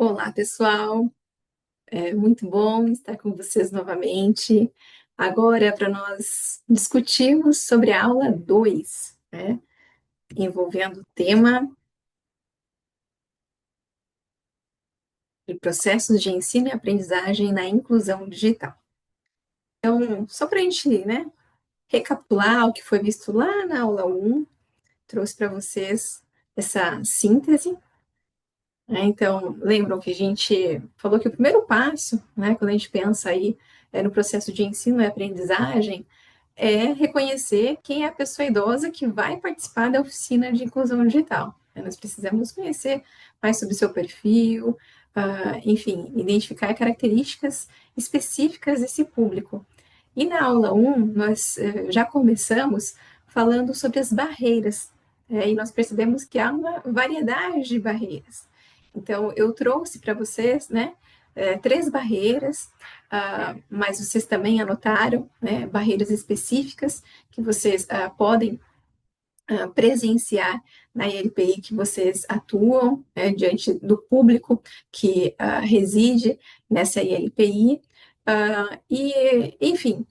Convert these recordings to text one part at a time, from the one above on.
Olá, pessoal. É muito bom estar com vocês novamente. Agora, para nós discutirmos sobre a aula 2, né, envolvendo o tema de processos de ensino e aprendizagem na inclusão digital. Então, só para a gente, né, recapitular o que foi visto lá na aula 1, trouxe para vocês essa síntese. Então, lembram que a gente falou que o primeiro passo, né, quando a gente pensa aí no processo de ensino e aprendizagem, é reconhecer quem é a pessoa idosa que vai participar da oficina de inclusão digital. Nós precisamos conhecer mais sobre o seu perfil, enfim, identificar características específicas desse público. E na aula 1, nós já começamos falando sobre as barreiras, e nós percebemos que há uma variedade de barreiras. Então, eu trouxe para vocês, né, três barreiras, mas vocês também anotaram, né, barreiras específicas que vocês podem presenciar na ILPI que vocês atuam, né, diante do público que reside nessa ILPI. Enfim,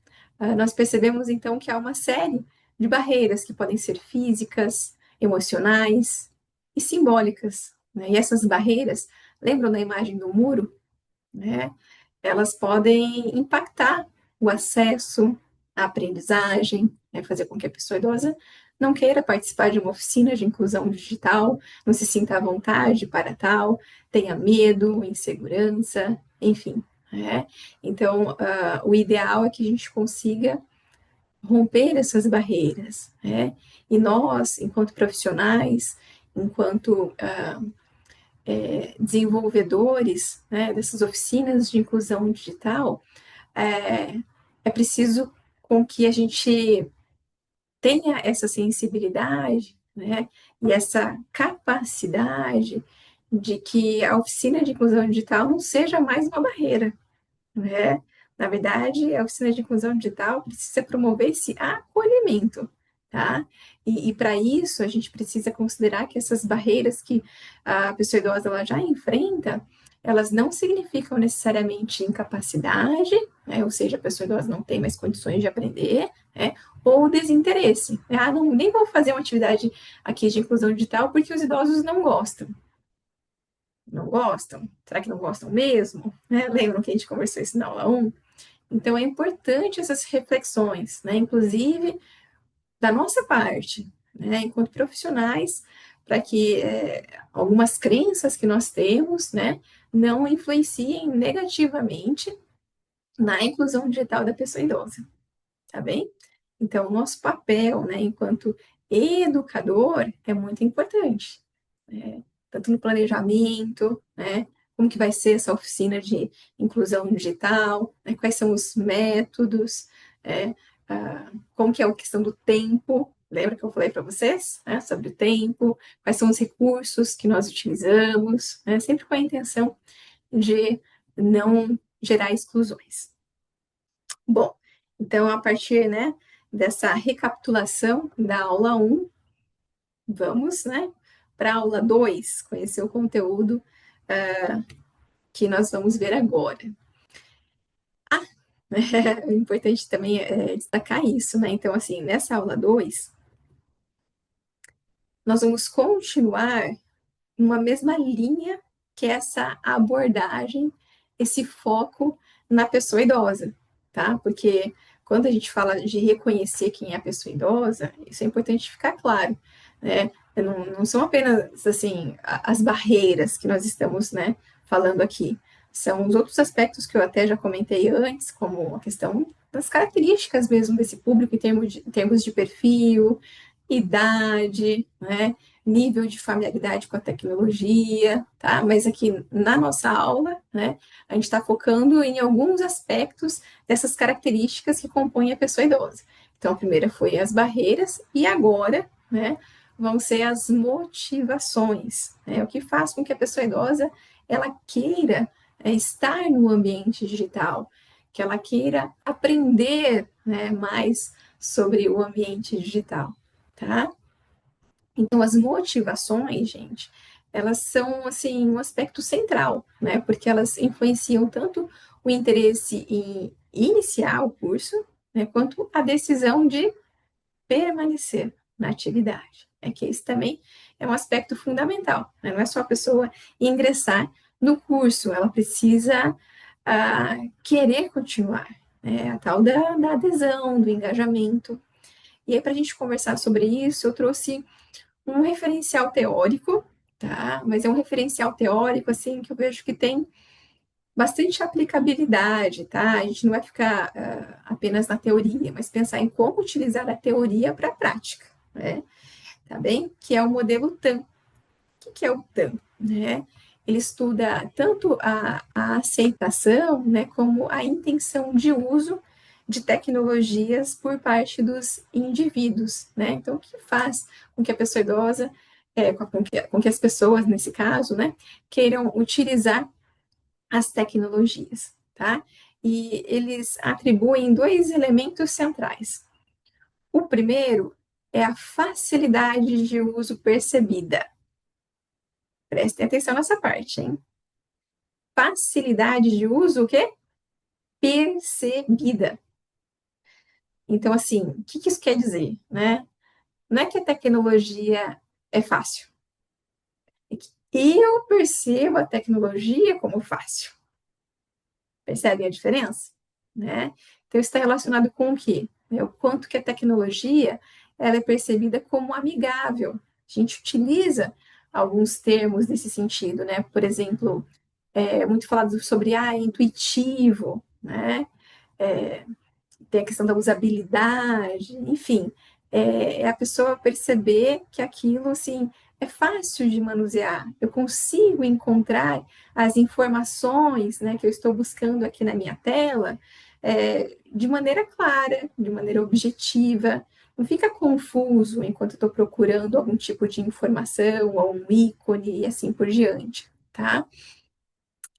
nós percebemos então que há uma série de barreiras que podem ser físicas, emocionais e simbólicas, né? E essas barreiras, lembram da imagem do muro, né? Elas podem impactar o acesso à aprendizagem, né? Fazer com que a pessoa idosa não queira participar de uma oficina de inclusão digital, não se sinta à vontade para tal, tenha medo, insegurança, enfim. Né? Então, o ideal é que a gente consiga romper essas barreiras, né? E nós, enquanto profissionais, enquanto desenvolvedores, né, dessas oficinas de inclusão digital, é, é preciso com que a gente tenha essa sensibilidade, né, e essa capacidade de que a oficina de inclusão digital não seja mais uma barreira, né? Na verdade, a oficina de inclusão digital precisa promover esse acolhimento, tá? E para isso, a gente precisa considerar que essas barreiras que a pessoa idosa ela já enfrenta, elas não significam necessariamente incapacidade, né? Ou seja, a pessoa idosa não tem mais condições de aprender, né? Ou desinteresse. Ah, não, nem vou fazer uma atividade aqui de inclusão digital porque os idosos não gostam. Não gostam? Será que não gostam mesmo? Né? Lembram que a gente conversou isso na aula 1? Então, é importante essas reflexões, né? Inclusive da nossa parte, né? Enquanto profissionais, para que algumas crenças que nós temos, né, não influenciem negativamente na inclusão digital da pessoa idosa, tá bem? Então, o nosso papel, né, enquanto educador, é muito importante, né? Tanto no planejamento, né, como que vai ser essa oficina de inclusão digital, né, quais são os métodos, né, como que é a questão do tempo, lembra que eu falei para vocês, né, sobre o tempo, quais são os recursos que nós utilizamos, né, sempre com a intenção de não gerar exclusões. Bom, então, a partir, né, dessa recapitulação da aula 1, vamos, né, para a aula 2, conhecer o conteúdo que nós vamos ver agora. É importante também destacar isso, né? Então, assim, nessa aula 2, nós vamos continuar numa mesma linha que essa abordagem, esse foco na pessoa idosa, tá? Porque quando a gente fala de reconhecer quem é a pessoa idosa, isso é importante ficar claro, né? Não são apenas, assim, as barreiras que nós estamos, né, falando aqui. São os outros aspectos que eu até já comentei antes, como a questão das características mesmo desse público em termos de perfil, idade, né? Nível de familiaridade com a tecnologia, tá? Mas aqui na nossa aula, né, a gente está focando em alguns aspectos dessas características que compõem a pessoa idosa. Então, a primeira foi as barreiras, e agora, né, vão ser as motivações, né? O que faz com que a pessoa idosa ela queira estar no ambiente digital, que ela queira aprender, né, mais sobre o ambiente digital, tá? Então, as motivações, gente, elas são, assim, um aspecto central, né? Porque elas influenciam tanto o interesse em iniciar o curso, né, quanto a decisão de permanecer na atividade. É que esse também é um aspecto fundamental, né? Não é só a pessoa ingressar no curso, ela precisa querer continuar, né? A tal da adesão, do engajamento. E aí, para a gente conversar sobre isso, eu trouxe um referencial teórico, tá? Mas é um referencial teórico, assim, que eu vejo que tem bastante aplicabilidade, tá? A gente não vai ficar apenas na teoria, mas pensar em como utilizar a teoria para a prática, né? Tá bem? Que é o modelo TAM. O que é o TAM, né? Ele estuda tanto a aceitação, né, como a intenção de uso de tecnologias por parte dos indivíduos, né? Então, o que faz com que a pessoa idosa, com que as pessoas, nesse caso, né, queiram utilizar as tecnologias, tá? E eles atribuem dois elementos centrais. O primeiro é a facilidade de uso percebida. Prestem atenção nessa parte, hein? Facilidade de uso, o quê? Percebida. Então, assim, o que isso quer dizer, né? Não é que a tecnologia é fácil, é que eu percebo a tecnologia como fácil. Percebem a diferença? Né? Então, isso está relacionado com o quê? O quanto que a tecnologia ela é percebida como amigável. A gente utiliza alguns termos nesse sentido, né? Por exemplo, muito falado sobre intuitivo, né? É, tem a questão da usabilidade, enfim, é a pessoa perceber que aquilo, assim, é fácil de manusear, eu consigo encontrar as informações, né, que eu estou buscando aqui na minha tela, de maneira clara, de maneira objetiva, não fica confuso enquanto eu estou procurando algum tipo de informação, ou um ícone e assim por diante, tá?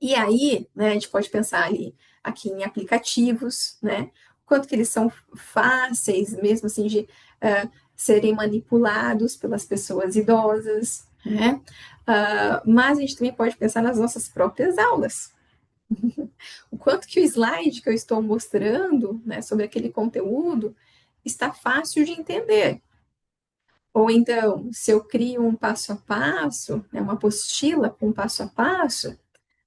E aí, né, a gente pode pensar ali aqui em aplicativos, né? Quanto que eles são fáceis, mesmo assim, de serem manipulados pelas pessoas idosas, né? Mas a gente também pode pensar nas nossas próprias aulas. O quanto que o slide que eu estou mostrando, né, sobre aquele conteúdo está fácil de entender. Ou então, se eu crio um passo a passo, né, uma apostila com um passo a passo,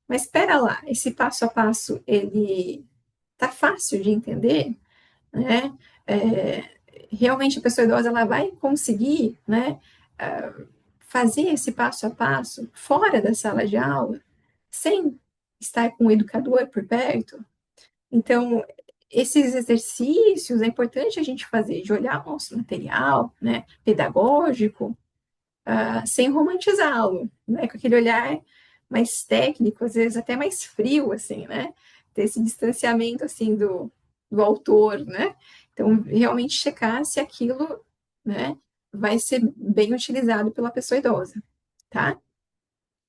mas espera lá, esse passo a passo, ele tá fácil de entender, né? É, realmente a pessoa idosa, ela vai conseguir, né, fazer esse passo a passo fora da sala de aula, sem estar com o educador por perto. Então, esses exercícios é importante a gente fazer, de olhar o nosso material, né, pedagógico, sem romantizá-lo, né? Com aquele olhar mais técnico, às vezes até mais frio, assim, né? Ter esse distanciamento, assim, do autor, né? Então, realmente checar se aquilo, né, vai ser bem utilizado pela pessoa idosa, tá?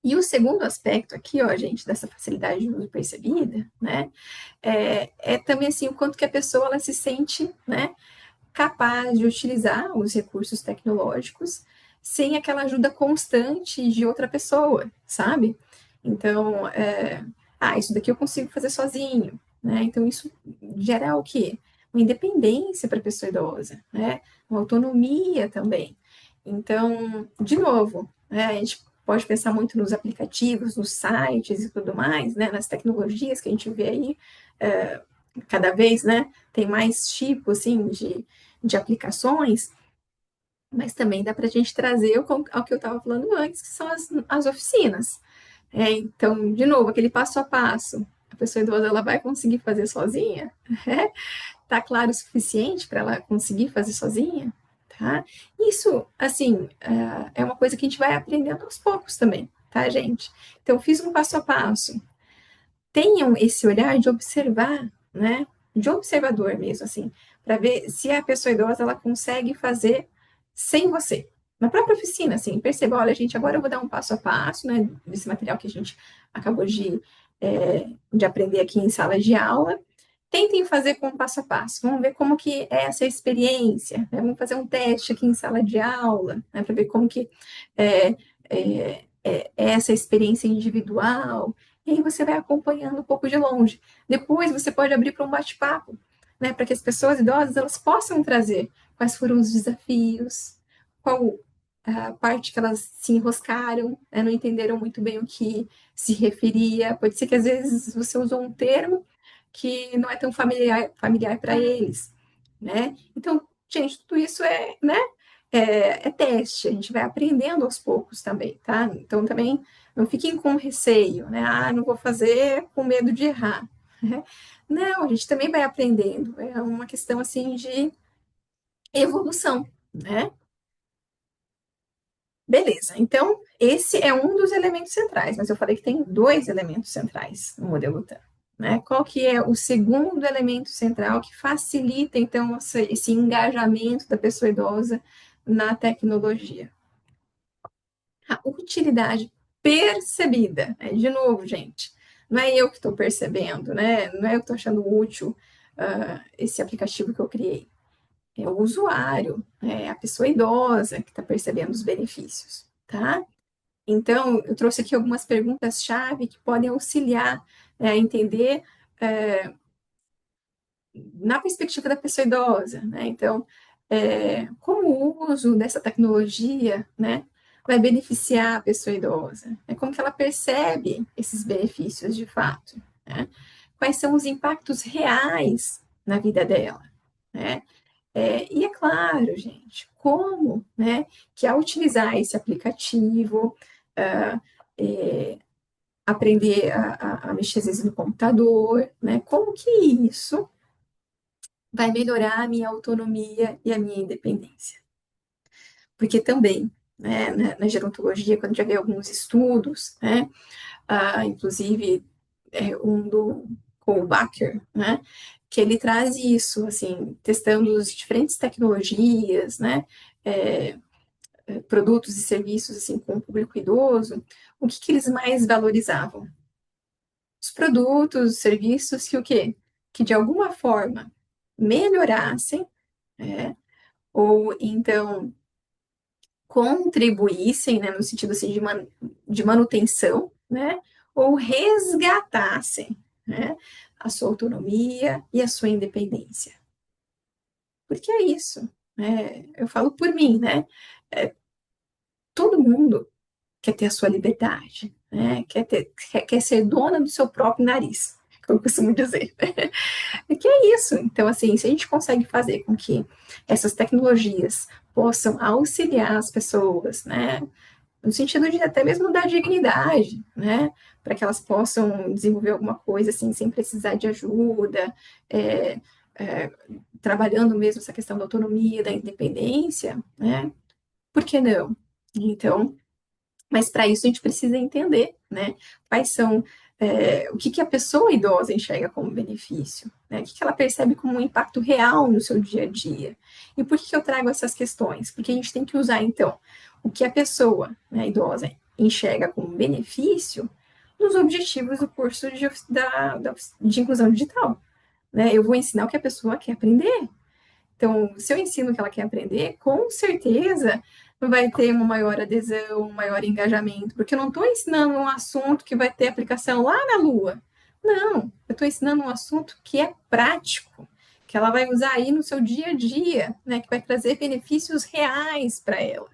E o segundo aspecto aqui, ó, gente, dessa facilidade de uso percebida, né, é também, assim, o quanto que a pessoa, ela se sente, né, capaz de utilizar os recursos tecnológicos sem aquela ajuda constante de outra pessoa, sabe? Então, isso daqui eu consigo fazer sozinho, né? Então, isso gera o quê? Uma independência para a pessoa idosa, né? Uma autonomia também. Então, de novo, né, a gente pode pensar muito nos aplicativos, nos sites e tudo mais, né? Nas tecnologias que a gente vê aí, é, cada vez, né? Tem mais tipos, assim, de aplicações, mas também dá para a gente trazer ao que eu estava falando antes, que são as oficinas. Então, de novo, aquele passo a passo, a pessoa idosa ela vai conseguir fazer sozinha? Tá claro o suficiente para ela conseguir fazer sozinha? Tá? Isso, assim, é uma coisa que a gente vai aprendendo aos poucos também, tá, gente? Então, fiz um passo a passo, tenham esse olhar de observar, né? De observador mesmo, assim, para ver se a pessoa idosa ela consegue fazer sem você. Na própria oficina, assim, perceba, olha, gente, agora eu vou dar um passo a passo, né? Desse material que a gente acabou de aprender aqui em sala de aula. Tentem fazer com passo a passo. Vamos ver como que é essa experiência. Né? Vamos fazer um teste aqui em sala de aula, né? Para ver como que é, essa experiência individual, e aí você vai acompanhando um pouco de longe. Depois você pode abrir para um bate-papo, né, para que as pessoas idosas elas possam trazer quais foram os desafios, qual a parte que elas se enroscaram, né, não entenderam muito bem o que se referia. Pode ser que às vezes você usou um termo que não é tão familiar para eles, né? Então, gente, tudo isso né, é teste, a gente vai aprendendo aos poucos também, tá? Então também não fiquem com receio, né? Ah, não vou fazer com medo de errar. Né? Não, a gente também vai aprendendo. É uma questão assim de evolução, né? Beleza, então esse é um dos elementos centrais, mas eu falei que tem dois elementos centrais no modelo TAM. Né? Qual que é o segundo elemento central que facilita, então, esse engajamento da pessoa idosa na tecnologia? A utilidade percebida. De novo, gente, não é eu que estou percebendo, né? Não é eu que estou achando útil esse aplicativo que eu criei. É o usuário, é a pessoa idosa que está percebendo os benefícios, tá? Então, eu trouxe aqui algumas perguntas-chave que podem auxiliar a entender na perspectiva da pessoa idosa, né? Então, como o uso dessa tecnologia, né, vai beneficiar a pessoa idosa? Como que ela percebe esses benefícios de fato? Né? Quais são os impactos reais na vida dela? Né? E é claro, gente, como, né, que ao utilizar esse aplicativo, ah, é, aprender a mexer às vezes no computador, né? Como que isso vai melhorar a minha autonomia e a minha independência? Porque também, né, na gerontologia, quando já vê alguns estudos, né, inclusive um do Kohlbacher, né, que ele traz isso, assim, testando as diferentes tecnologias, né, é, produtos e serviços, assim, com o público idoso, o que eles mais valorizavam? Os produtos, serviços que o quê? Que de alguma forma melhorassem, né, ou então contribuíssem, né, no sentido assim, de manutenção, né, ou resgatassem, né, a sua autonomia e a sua independência. Porque é isso, né? Eu falo por mim, né? Todo mundo quer ter a sua liberdade, né? Quer ser dona do seu próprio nariz, como eu costumo dizer. E que é isso. Então, assim, se a gente consegue fazer com que essas tecnologias possam auxiliar as pessoas, né? No sentido de até mesmo dar dignidade, né? Para que elas possam desenvolver alguma coisa assim, sem precisar de ajuda, é, é, trabalhando mesmo essa questão da autonomia, da independência, né? Por que não? Então, mas para isso a gente precisa entender, né? Quais são o que a pessoa idosa enxerga como benefício, né? O que ela percebe como um impacto real no seu dia a dia. E por que eu trago essas questões? Porque a gente tem que usar, então, o que a pessoa, né, idosa enxerga como benefício nos objetivos do curso de inclusão digital. Né? Eu vou ensinar o que a pessoa quer aprender, então, se eu ensino o que ela quer aprender, com certeza vai ter uma maior adesão, um maior engajamento, porque eu não estou ensinando um assunto que vai ter aplicação lá na Lua. Não, eu estou ensinando um assunto que é prático, que ela vai usar aí no seu dia a dia, né, que vai trazer benefícios reais para ela.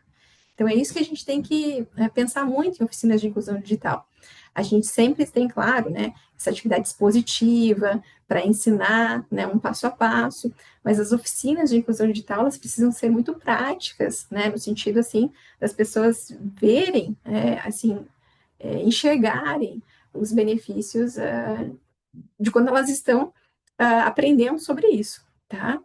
Então, é isso que a gente tem que pensar muito em oficinas de inclusão digital. A gente sempre tem, claro, né, essa atividade expositiva para ensinar, né, um passo a passo, mas as oficinas de inclusão digital, elas precisam ser muito práticas, né, no sentido, assim, das pessoas verem, assim, enxergarem os benefícios de quando elas estão aprendendo sobre isso, tá?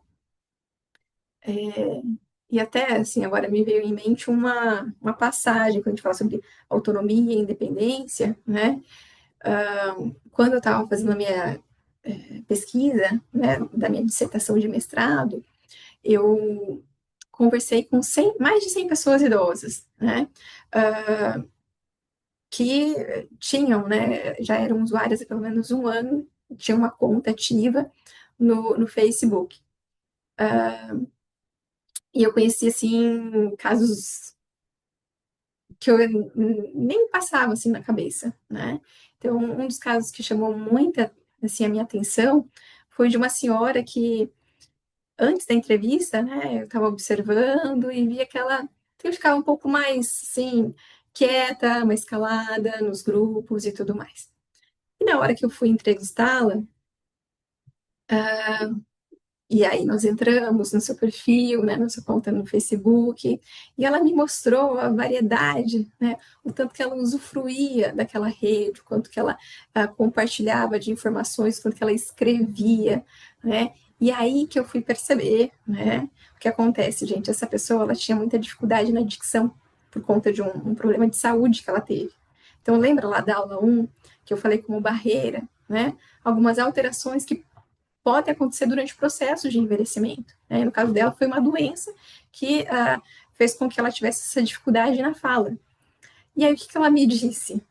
E até, assim, agora me veio em mente uma passagem, quando a gente fala sobre autonomia e independência, né? Quando eu estava fazendo a minha pesquisa, né, da minha dissertação de mestrado, eu conversei com mais de 100 pessoas idosas, né? Que tinham, né, já eram usuárias há pelo menos um ano, tinham uma conta ativa no Facebook. E eu conheci, assim, casos que eu nem passava assim na cabeça, né? Então, um dos casos que chamou muita assim a minha atenção foi de uma senhora que antes da entrevista, né, eu estava observando e via que ela ficava um pouco mais assim quieta, mais calada nos grupos e tudo mais. E na hora que eu fui entrevistá-la, e aí nós entramos no seu perfil, né, na sua conta no Facebook, e ela me mostrou a variedade, né, o tanto que ela usufruía daquela rede, o quanto que ela compartilhava de informações, o quanto que ela escrevia, né, e aí que eu fui perceber, né, o que acontece, gente, essa pessoa, ela tinha muita dificuldade na dicção, por conta de um problema de saúde que ela teve. Então, lembra lá da aula 1, que eu falei como barreira, né, algumas alterações que pode acontecer durante o processo de envelhecimento. Né? No caso dela, foi uma doença que fez com que ela tivesse essa dificuldade na fala. E aí, o que, que ela me disse?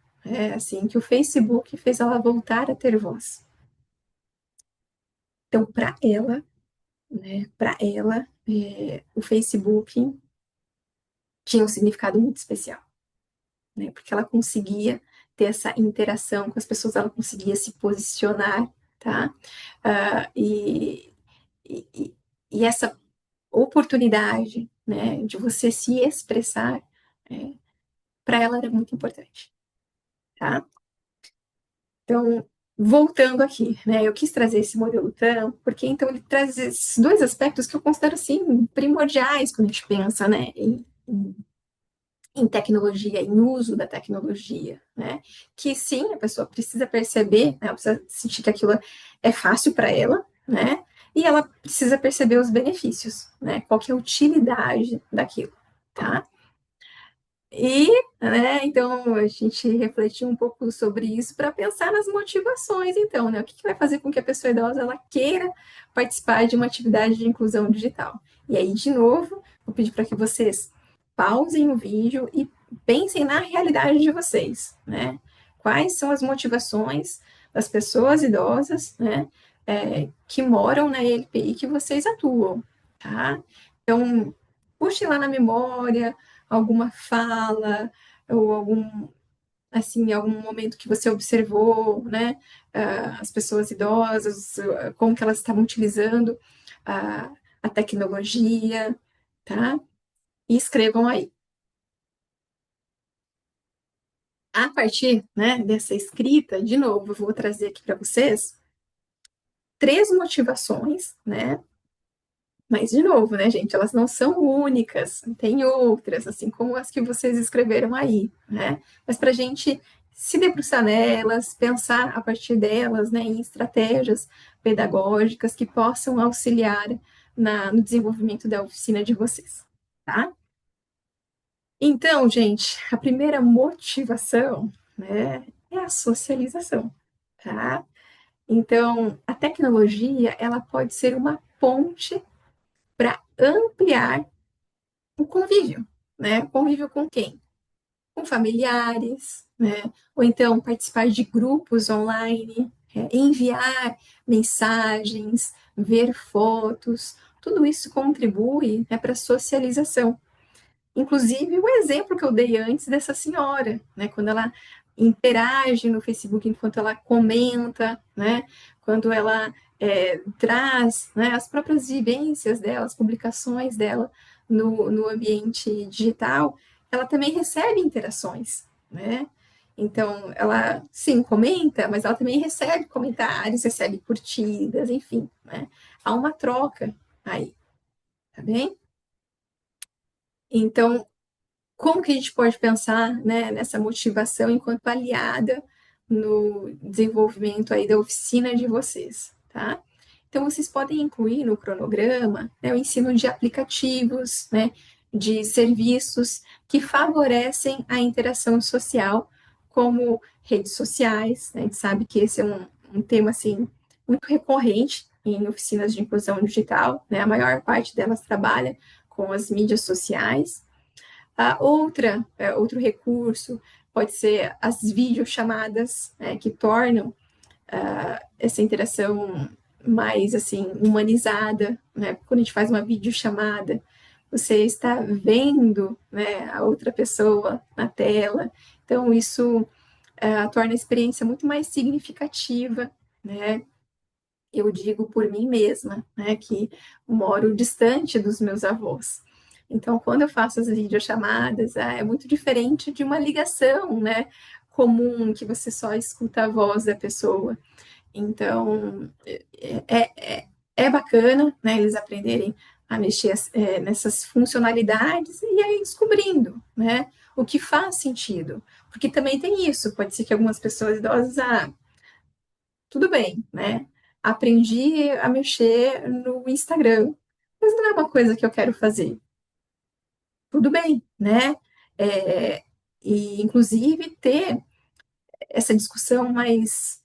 Assim, que o Facebook fez ela voltar a ter voz. Então, para ela, né, o Facebook tinha um significado muito especial, né, porque ela conseguia ter essa interação com as pessoas, ela conseguia se posicionar, tá? E, e essa oportunidade, né, de você se expressar, para ela era muito importante, tá? Então, voltando aqui, né, eu quis trazer esse modelo TAM, porque então ele traz esses dois aspectos que eu considero, assim, primordiais quando a gente pensa, né, em tecnologia, em uso da tecnologia, né, que sim, a pessoa precisa perceber, né, ela precisa sentir que aquilo é fácil para ela, né, e ela precisa perceber os benefícios, né, qual que é a utilidade daquilo, tá? E, né, então, a gente refletiu um pouco sobre isso para pensar nas motivações, então, né? O que, que vai fazer com que a pessoa idosa ela queira participar de uma atividade de inclusão digital? E aí, de novo, vou pedir para que vocês pausem o vídeo e pensem na realidade de vocês, né? Quais são as motivações das pessoas idosas, né, que moram na LPI que vocês atuam, tá? Então, puxe lá na memória alguma fala ou algum assim algum momento que você observou, né, as pessoas idosas, como que elas estavam utilizando a tecnologia, tá? E escrevam aí. A partir, né, dessa escrita, de novo, eu vou trazer aqui para vocês três motivações, né, mas, de novo, né, gente, elas não são únicas, tem outras, assim como as que vocês escreveram aí, né? Mas para a gente se debruçar nelas, pensar a partir delas, né, em estratégias pedagógicas que possam auxiliar no desenvolvimento da oficina de vocês, tá? Então, gente, a primeira motivação, né, é a socialização, tá? Então, a tecnologia, ela pode ser uma ponte para ampliar o convívio, né? Convívio com quem? Com familiares, né? Ou então participar de grupos online, enviar mensagens, ver fotos, tudo isso contribui, né, para a socialização. Inclusive, o exemplo que eu dei antes dessa senhora, né, quando ela interage no Facebook, enquanto ela comenta, né, quando ela traz, né, as próprias vivências dela, as publicações dela no ambiente digital, ela também recebe interações, né? Então, ela, sim, comenta, mas ela também recebe comentários, recebe curtidas, enfim, né? Há uma troca aí, tá bem? Então, como que a gente pode pensar, né, nessa motivação enquanto aliada no desenvolvimento aí da oficina de vocês, tá? Então, vocês podem incluir no cronograma, né, o ensino de aplicativos, né, de serviços que favorecem a interação social, como redes sociais, né? A gente sabe que esse é um tema, assim, muito recorrente em oficinas de inclusão digital, né? A maior parte delas trabalha com as mídias sociais, outro recurso pode ser as videochamadas, né, que tornam essa interação mais assim humanizada, né? Quando a gente faz uma videochamada, você está vendo, né, a outra pessoa na tela. Então, isso torna a experiência muito mais significativa, né? Eu digo por mim mesma, né, que moro distante dos meus avós. Então, quando eu faço as videochamadas, é muito diferente de uma ligação, né, comum, que você só escuta a voz da pessoa. Então, é bacana, né, eles aprenderem a mexer nessas funcionalidades e aí descobrindo, né, o que faz sentido. Porque também tem isso, pode ser que algumas pessoas idosas, tudo bem, né, aprendi a mexer no Instagram, mas não é uma coisa que eu quero fazer. Tudo bem, né? É, e, inclusive, ter essa discussão mais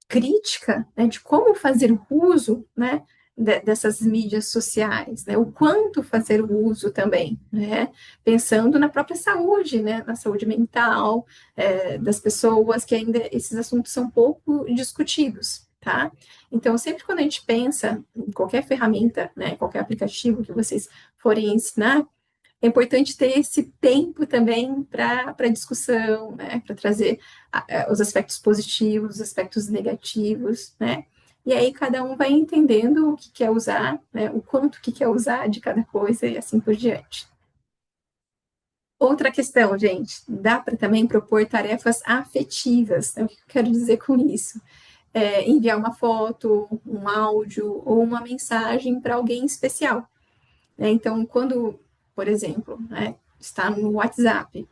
crítica, né, de como fazer o uso, né, dessas mídias sociais, né, o quanto fazer o uso também, né, pensando na própria saúde, né, na saúde mental das pessoas, que ainda esses assuntos são pouco discutidos, tá? Então, sempre quando a gente pensa em qualquer ferramenta, né, qualquer aplicativo que vocês forem ensinar, é importante ter esse tempo também para discussão, né? Para trazer os aspectos positivos, os aspectos negativos, né? E aí cada um vai entendendo o que quer usar, né? O quanto que quer usar de cada coisa e assim por diante. Outra questão, gente, dá para também propor tarefas afetivas. Né? O que eu quero dizer com isso? Enviar uma foto, um áudio ou uma mensagem para alguém especial. Né? Então, quando, por exemplo, né, está no WhatsApp,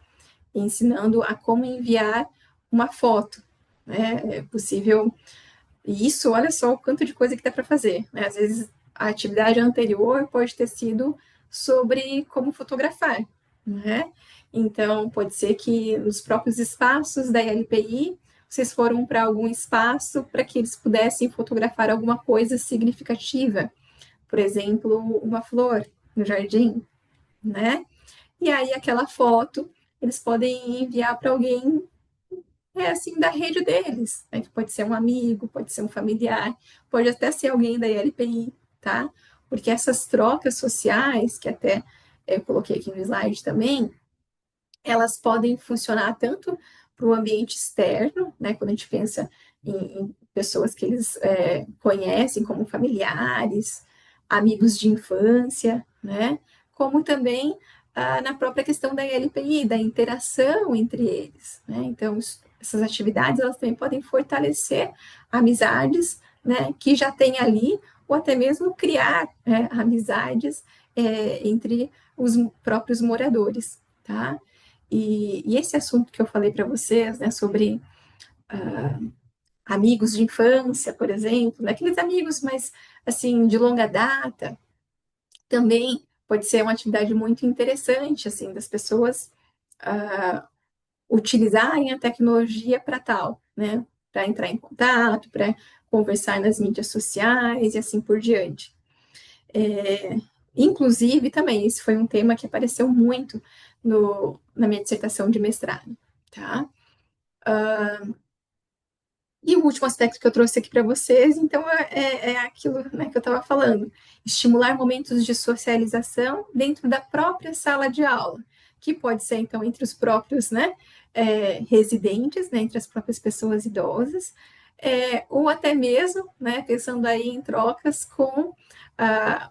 ensinando a como enviar uma foto. Né? É possível. E isso, olha só o quanto de coisa que dá para fazer. Né? Às vezes, a atividade anterior pode ter sido sobre como fotografar. Né? Então, pode ser que nos próprios espaços da LPI, vocês foram para algum espaço para que eles pudessem fotografar alguma coisa significativa. Por exemplo, uma flor no jardim, né? E aí aquela foto eles podem enviar para alguém assim da rede deles, né? Que pode ser um amigo, pode ser um familiar, pode até ser alguém da LPI, tá? Porque essas trocas sociais, que até eu coloquei aqui no slide também, elas podem funcionar tanto para o ambiente externo, né? Quando a gente pensa em pessoas que eles conhecem como familiares, amigos de infância, né? Como também na própria questão da LPI, da interação entre eles, né? Então, essas atividades elas também podem fortalecer amizades, né? Que já tem ali, ou até mesmo criar amizades entre os próprios moradores, tá? E esse assunto que eu falei para vocês, né, sobre amigos de infância, por exemplo, né, aqueles amigos mais assim de longa data, também pode ser uma atividade muito interessante, assim, das pessoas utilizarem a tecnologia para tal, né, para entrar em contato, para conversar nas mídias sociais e assim por diante. Inclusive, também, esse foi um tema que apareceu muito na minha dissertação de mestrado, tá? E o último aspecto que eu trouxe aqui para vocês, então, é aquilo, né, que eu estava falando: estimular momentos de socialização dentro da própria sala de aula, que pode ser, então, entre os próprios, né, residentes, né, entre as próprias pessoas idosas, ou até mesmo, né, pensando aí em trocas com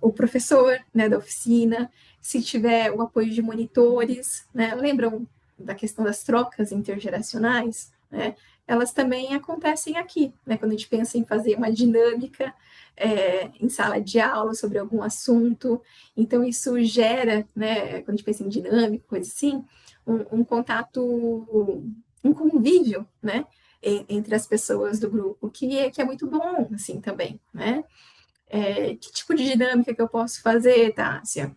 o professor, né, da oficina, se tiver o apoio de monitores, né, lembram da questão das trocas intergeracionais, né? Elas também acontecem aqui, né? Quando a gente pensa em fazer uma dinâmica em sala de aula sobre algum assunto, então isso gera, né? Quando a gente pensa em dinâmica, coisa assim, um contato, um convívio, né? Entre as pessoas do grupo, que é muito bom, assim, também, né? Que tipo de dinâmica que eu posso fazer, Tássia?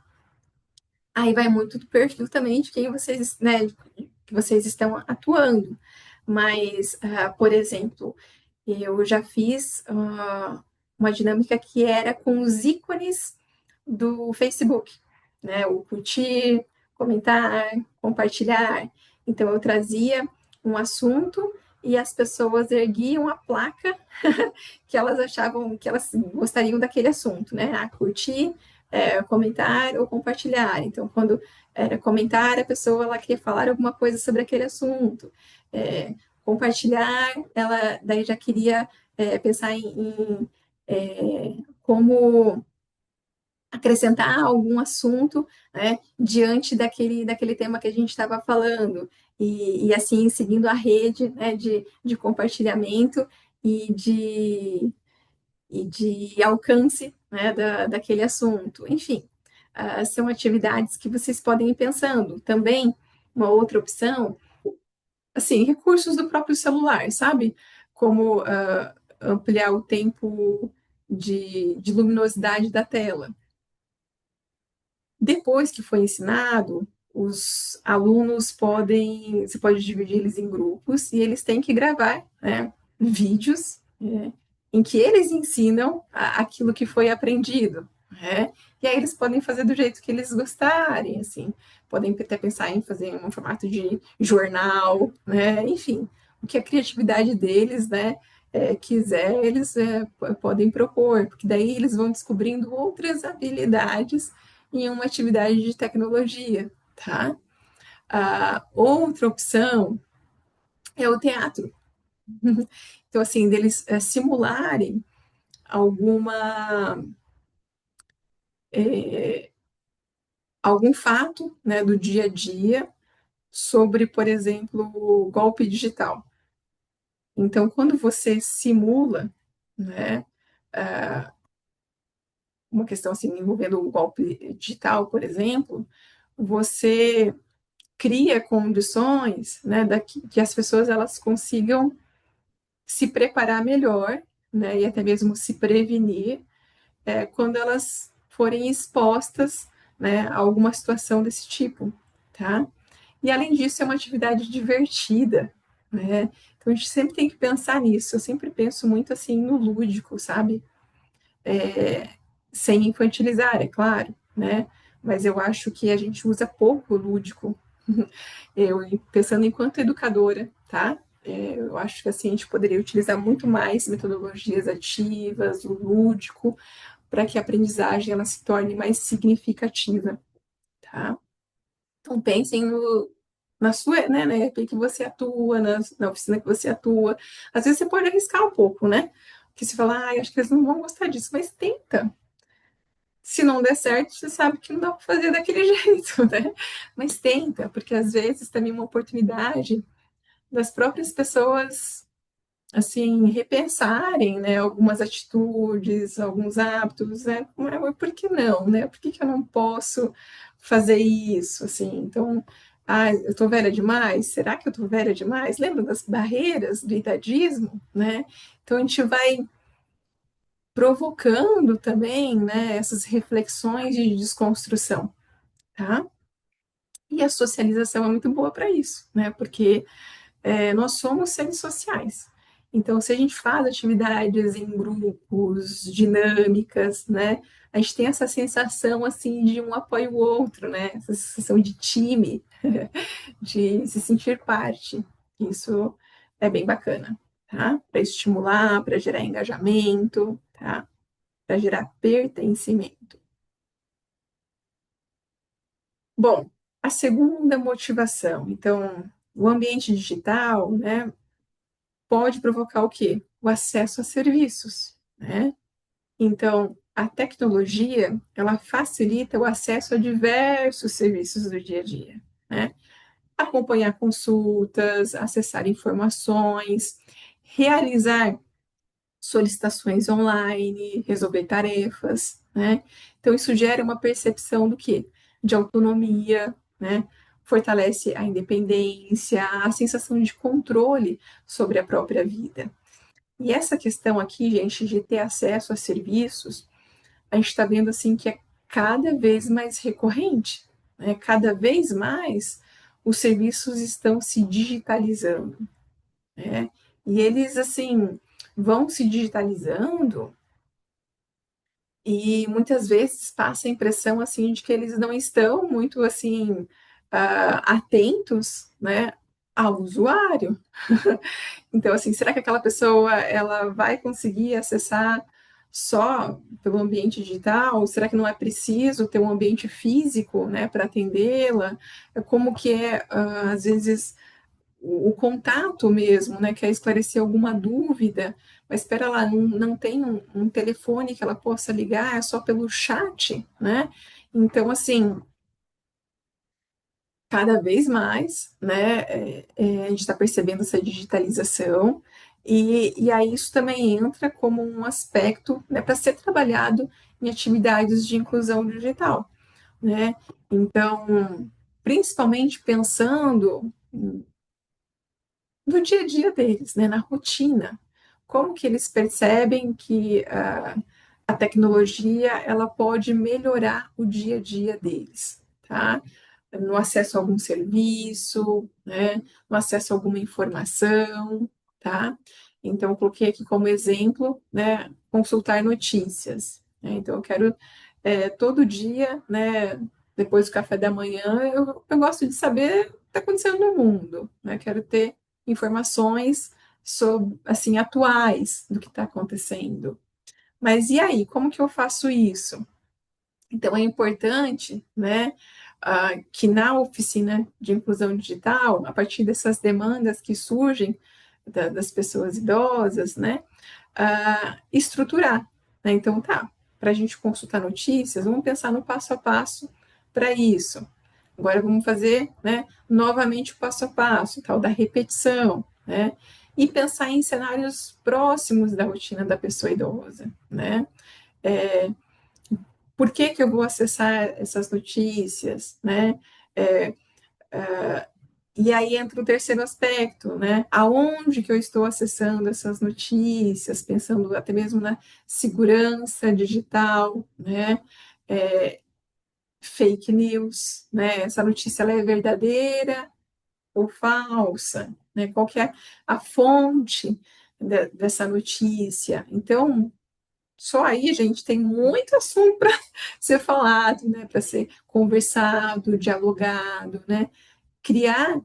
Aí vai muito do perfil também de quem vocês, né, que vocês estão atuando. Mas, por exemplo, eu já fiz uma dinâmica que era com os ícones do Facebook, né? O curtir, comentar, compartilhar. Então, eu trazia um assunto e as pessoas erguiam a placa que elas achavam que elas gostariam daquele assunto, né? Curtir, comentar ou compartilhar. Então, quando era comentar, a pessoa ela queria falar alguma coisa sobre aquele assunto. É, compartilhar, ela daí já queria pensar como acrescentar algum assunto, né, diante daquele tema que a gente estava falando, e assim seguindo a rede, né, de compartilhamento e de alcance, né, daquele assunto. Enfim, são atividades que vocês podem ir pensando. Também, uma outra opção, assim, recursos do próprio celular, sabe? Como ampliar o tempo de luminosidade da tela. Depois que foi ensinado, os alunos você pode dividir eles em grupos e eles têm que gravar, né, vídeos, em que eles ensinam aquilo que foi aprendido, né? E aí eles podem fazer do jeito que eles gostarem, assim, podem até pensar em fazer um formato de jornal, né? Enfim, o que a criatividade deles, né, quiser, eles podem propor, porque daí eles vão descobrindo outras habilidades em uma atividade de tecnologia, tá? A outra opção é o teatro. Então, assim, deles simularem alguma algum fato, né, do dia a dia sobre, por exemplo, o golpe digital. Então, quando você simula, né, uma questão assim envolvendo o golpe digital, por exemplo, você cria condições, né, que as pessoas elas consigam se preparar melhor, né, e até mesmo se prevenir quando elas forem expostas, né, a alguma situação desse tipo, tá? E além disso, é uma atividade divertida, né? Então a gente sempre tem que pensar nisso. Eu sempre penso muito assim no lúdico, sabe? Sem infantilizar, é claro, né? Mas eu acho que a gente usa pouco o lúdico. Eu pensando enquanto educadora, tá? Eu acho que assim a gente poderia utilizar muito mais metodologias ativas, o lúdico, para que a aprendizagem ela se torne mais significativa, tá? Então pensem na sua, né, equipe que você atua, na oficina que você atua. Às vezes você pode arriscar um pouco, né? Porque você fala, acho que eles não vão gostar disso, mas tenta. Se não der certo, você sabe que não dá para fazer daquele jeito, né? Mas tenta, porque às vezes também é uma oportunidade das próprias pessoas assim repensarem, né, algumas atitudes, alguns hábitos, né? Mas por que não, né? Por que que eu não posso fazer isso, assim? Então, eu tô velha demais? Será que eu tô velha demais? Lembra das barreiras do idadismo, né? Então a gente vai provocando também, né, essas reflexões de desconstrução, tá? E a socialização é muito boa para isso, né? Porque nós somos seres sociais. Então, se a gente faz atividades em grupos, dinâmicas, né, a gente tem essa sensação assim de um apoio ao outro, né, essa sensação de time, de se sentir parte. Isso é bem bacana, tá? Para estimular, para gerar engajamento, tá? Para gerar pertencimento. Bom, a segunda motivação, então, o ambiente digital, né, pode provocar o quê? O acesso a serviços, né? Então, a tecnologia, ela facilita o acesso a diversos serviços do dia a dia, né? Acompanhar consultas, acessar informações, realizar solicitações online, resolver tarefas, né? Então, isso gera uma percepção do quê? De autonomia, né? Fortalece a independência, a sensação de controle sobre a própria vida. E essa questão aqui, gente, de ter acesso a serviços, a gente está vendo assim que é cada vez mais recorrente, né? Cada vez mais os serviços estão se digitalizando, né? E eles assim vão se digitalizando e muitas vezes passa a impressão assim de que eles não estão muito assim atentos, né, ao usuário. Então, assim, será que aquela pessoa ela vai conseguir acessar só pelo ambiente digital? Será que não é preciso ter um ambiente físico, né, para atendê-la? Como que é, às vezes, o contato mesmo, né? Quer esclarecer alguma dúvida, mas espera lá, não tem um telefone que ela possa ligar, é só pelo chat, né? Então, assim, cada vez mais, né, a gente está percebendo essa digitalização, e aí isso também entra como um aspecto, né, para ser trabalhado em atividades de inclusão digital, né? Então, principalmente pensando no dia a dia deles, né, na rotina. Como que eles percebem que a tecnologia ela pode melhorar o dia a dia deles, tá? No acesso a algum serviço, né? No acesso a alguma informação, tá? Então, eu coloquei aqui como exemplo, né, consultar notícias, né? Então, eu quero todo dia, né, depois do café da manhã, eu gosto de saber o que está acontecendo no mundo, né? Quero ter informações sobre, assim, atuais do que está acontecendo. Mas e aí, como que eu faço isso? Então, é importante, né, que na oficina de inclusão digital, a partir dessas demandas que surgem das pessoas idosas, né, estruturar. Né? Então, tá, para a gente consultar notícias, vamos pensar no passo a passo para isso. Agora vamos fazer, né, novamente o passo a passo, tal da repetição, né? E pensar em cenários próximos da rotina da pessoa idosa, né? É, por que que eu vou acessar essas notícias, né? É, e aí entra o terceiro aspecto, né? Aonde que eu estou acessando essas notícias, pensando até mesmo na segurança digital, né? É, fake news, né? Essa notícia ela é verdadeira ou falsa, né? Qual que é a fonte dessa notícia? Então, só aí, gente, tem muito assunto para ser falado, né? Para ser conversado, dialogado, né? Criar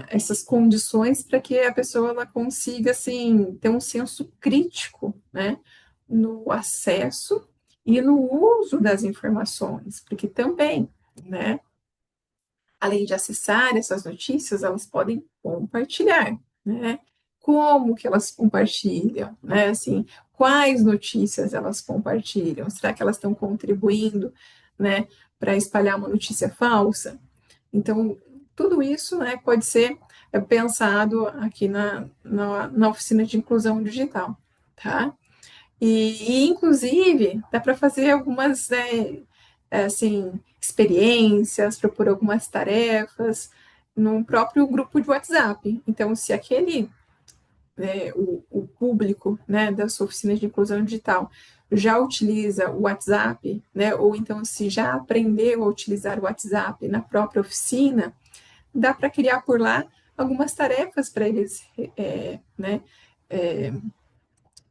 essas condições para que a pessoa ela consiga assim ter um senso crítico, né, no acesso e no uso das informações, porque também, né, além de acessar essas notícias, elas podem compartilhar, né? Como que elas compartilham, né? Assim, quais notícias elas compartilham? Será que elas estão contribuindo, né, para espalhar uma notícia falsa? Então, tudo isso, né, pode ser pensado aqui na oficina de inclusão digital, tá? Inclusive, dá para fazer algumas, né, assim, experiências, propor algumas tarefas no próprio grupo de WhatsApp. Então, se aquele, o público, né, das oficinas de inclusão digital já utiliza o WhatsApp, né, ou então se já aprendeu a utilizar o WhatsApp na própria oficina, dá para criar por lá algumas tarefas para eles, né, é,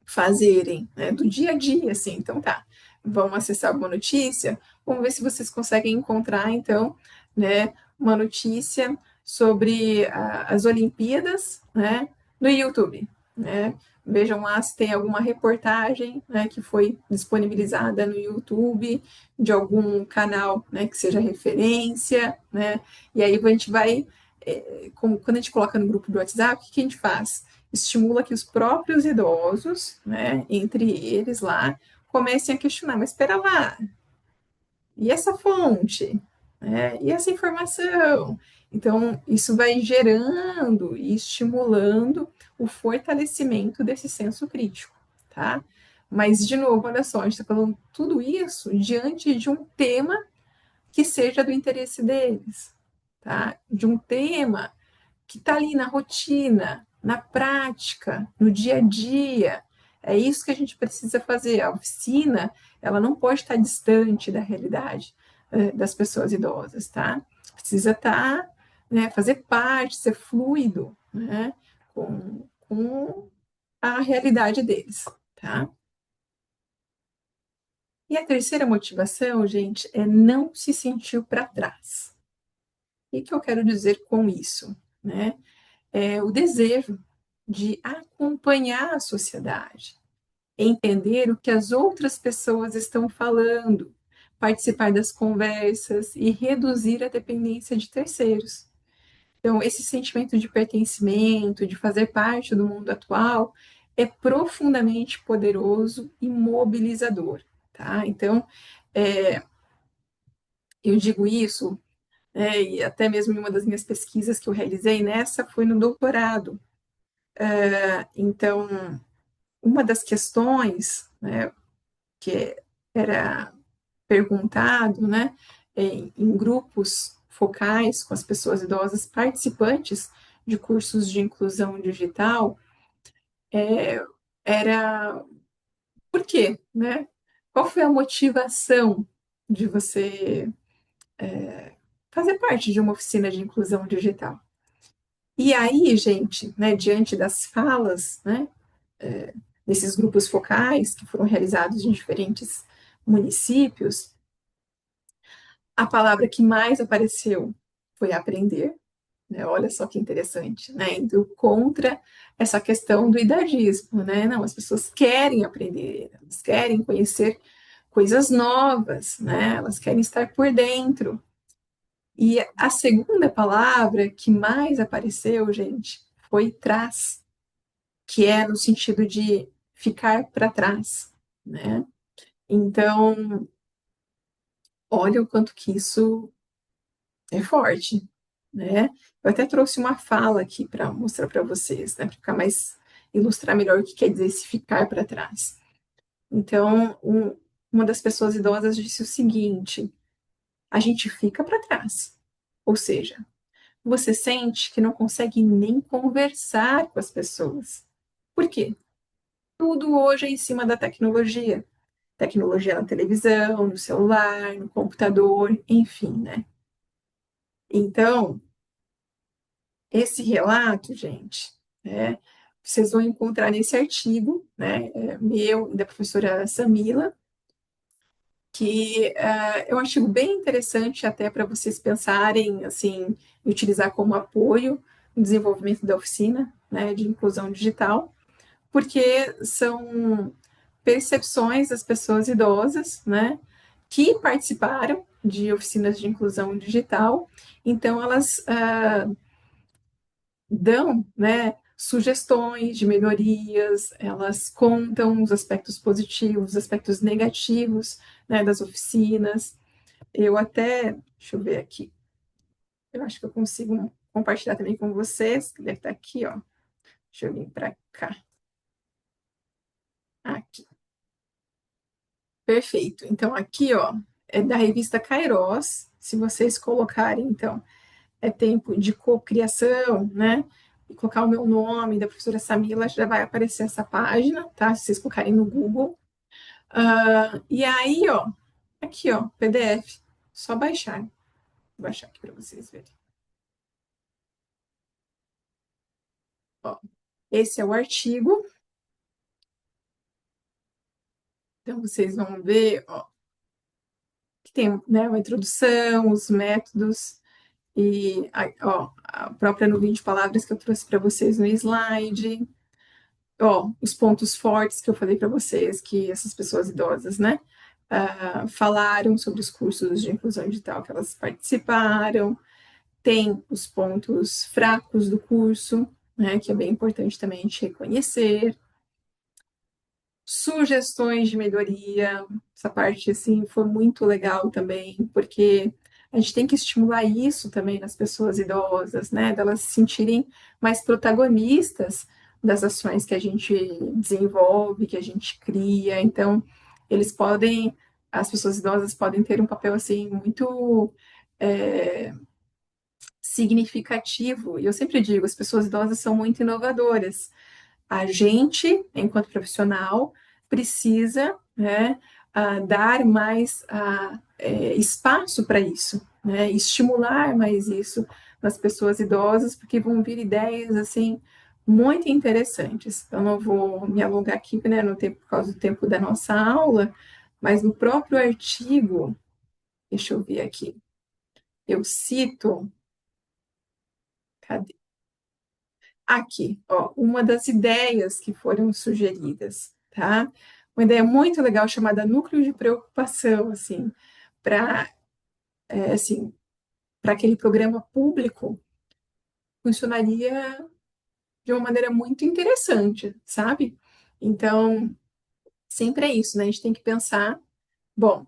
fazerem, né, do dia a dia, assim. Então, tá, vão acessar alguma notícia, vamos ver se vocês conseguem encontrar, então, né, uma notícia sobre as Olimpíadas, né, no YouTube, né. Vejam lá se tem alguma reportagem, né, que foi disponibilizada no YouTube de algum canal, né, que seja referência, né, e aí a gente vai, quando a gente coloca no grupo do WhatsApp, o que a gente faz? Estimula que os próprios idosos, né, entre eles lá, comecem a questionar, mas espera lá, e essa fonte? Né? E essa informação? Então, isso vai gerando e estimulando o fortalecimento desse senso crítico, tá? Mas, de novo, olha só, a gente está falando tudo isso diante de um tema que seja do interesse deles, tá? De um tema que está ali na rotina, na prática, no dia a dia. É isso que a gente precisa fazer. A oficina, ela não pode estar distante da realidade das pessoas idosas, tá? Precisa estar, né, fazer parte, ser fluido, né, com a realidade deles, tá? E a terceira motivação, gente, é não se sentir para trás. O que eu quero dizer com isso, né? O desejo de acompanhar a sociedade, entender o que as outras pessoas estão falando, participar das conversas e reduzir a dependência de terceiros. Então, esse sentimento de pertencimento, de fazer parte do mundo atual, é profundamente poderoso e mobilizador, tá? Então, é, eu digo isso, e até mesmo em uma das minhas pesquisas que eu realizei, nessa foi no doutorado. Então, uma das questões, né, que era perguntado, né, em grupos focais com as pessoas idosas participantes de cursos de inclusão digital, era por quê, né? Qual foi a motivação de você fazer parte de uma oficina de inclusão digital? E aí, gente, né, diante das falas, né, desses grupos focais que foram realizados em diferentes municípios, a palavra que mais apareceu foi aprender, né? Olha só que interessante, né? Indo contra essa questão do idadismo, né? Não, as pessoas querem aprender, elas querem conhecer coisas novas, né? Elas querem estar por dentro. E a segunda palavra que mais apareceu, gente, foi trás, que é no sentido de ficar para trás, né? Então, olha o quanto que isso é forte, né? Eu até trouxe uma fala aqui para mostrar para vocês, né? Para ficar mais ilustrar melhor o que quer dizer esse ficar para trás. Então, uma das pessoas idosas disse o seguinte: a gente fica para trás. Ou seja, você sente que não consegue nem conversar com as pessoas. Por quê? Tudo hoje é em cima da tecnologia. Tecnologia na televisão, no celular, no computador, enfim, né? Então, esse relato, gente, né, vocês vão encontrar nesse artigo, né, meu e da professora Samila, que é um artigo bem interessante até para vocês pensarem, assim, em utilizar como apoio no desenvolvimento da oficina, né, de inclusão digital, porque são percepções das pessoas idosas, né, que participaram de oficinas de inclusão digital, então elas dão, né, sugestões de melhorias, elas contam os aspectos positivos, os aspectos negativos, né, das oficinas. Eu até, deixa eu ver aqui, eu acho que eu consigo compartilhar também com vocês, que deve estar aqui, ó. Deixa eu vir para cá. Aqui. Perfeito. Então, aqui, ó, é da revista Kairos. Se vocês colocarem, então, é tempo de cocriação, né? E colocar o meu nome da professora Samila, já vai aparecer essa página, tá? Se vocês colocarem no Google. E aí, ó, aqui, ó, PDF, só baixar. Vou baixar aqui para vocês verem. Ó, esse é o artigo, então vocês vão ver, ó, que tem, né, uma introdução, os métodos e, ó, a própria nuvem de palavras que eu trouxe para vocês no slide. Ó, os pontos fortes que eu falei para vocês, que essas pessoas idosas, né, falaram sobre os cursos de inclusão digital que elas participaram, tem os pontos fracos do curso, né, que é bem importante também a gente reconhecer, sugestões de melhoria, essa parte assim foi muito legal também, porque a gente tem que estimular isso também nas pessoas idosas, né, delas se sentirem mais protagonistas das ações que a gente desenvolve, que a gente cria. Então, eles podem, as pessoas idosas podem ter um papel assim muito significativo. E eu sempre digo, as pessoas idosas são muito inovadoras. A gente, enquanto profissional, precisa, né, dar mais espaço para isso, né, estimular mais isso nas pessoas idosas, porque vão vir ideias assim muito interessantes. Eu não vou me alongar aqui, né, no tempo, por causa do tempo da nossa aula, mas no próprio artigo, deixa eu ver aqui, eu cito, cadê? Aqui, ó, uma das ideias que foram sugeridas, tá? Uma ideia muito legal chamada núcleo de preocupação, assim, para assim, para aquele programa público, funcionaria de uma maneira muito interessante, sabe? Então, sempre é isso, né? A gente tem que pensar, bom,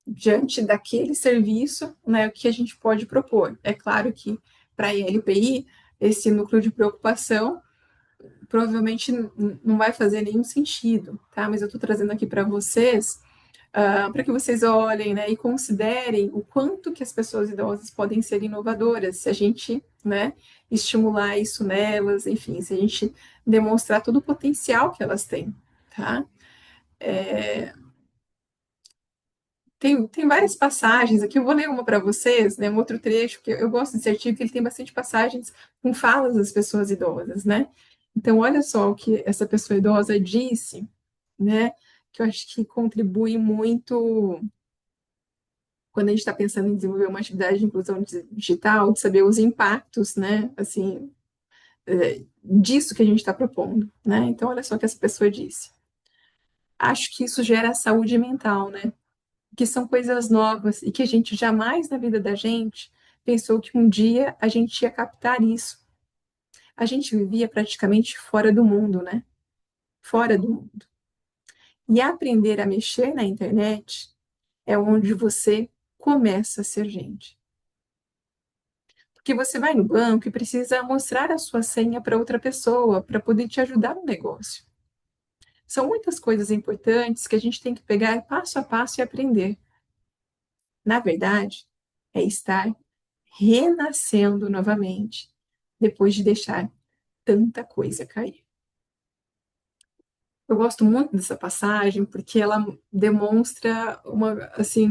diante daquele serviço, né, o que a gente pode propor. É claro que para a ILPI, esse núcleo de preocupação provavelmente não vai fazer nenhum sentido, tá? Mas eu estou trazendo aqui para vocês, para que vocês olhem, né, e considerem o quanto que as pessoas idosas podem ser inovadoras, se a gente, né, estimular isso nelas, enfim, se a gente demonstrar todo o potencial que elas têm, tá? Tem várias passagens aqui, eu vou ler uma para vocês, né, um outro trecho, que eu gosto desse artigo, que ele tem bastante passagens com falas das pessoas idosas, né? Então, olha só o que essa pessoa idosa disse, né, que eu acho que contribui muito quando a gente está pensando em desenvolver uma atividade de inclusão digital, de saber os impactos, né, assim, disso que a gente está propondo, né? Então, olha só o que essa pessoa disse. Acho que isso gera saúde mental, né? Que são coisas novas e que a gente jamais na vida da gente pensou que um dia a gente ia captar isso. A gente vivia praticamente fora do mundo, né? Fora do mundo. E aprender a mexer na internet é onde você começa a ser gente. Porque você vai no banco e precisa mostrar a sua senha para outra pessoa para poder te ajudar no negócio. São muitas coisas importantes que a gente tem que pegar passo a passo e aprender. Na verdade, é estar renascendo novamente, depois de deixar tanta coisa cair. Eu gosto muito dessa passagem porque ela demonstra assim,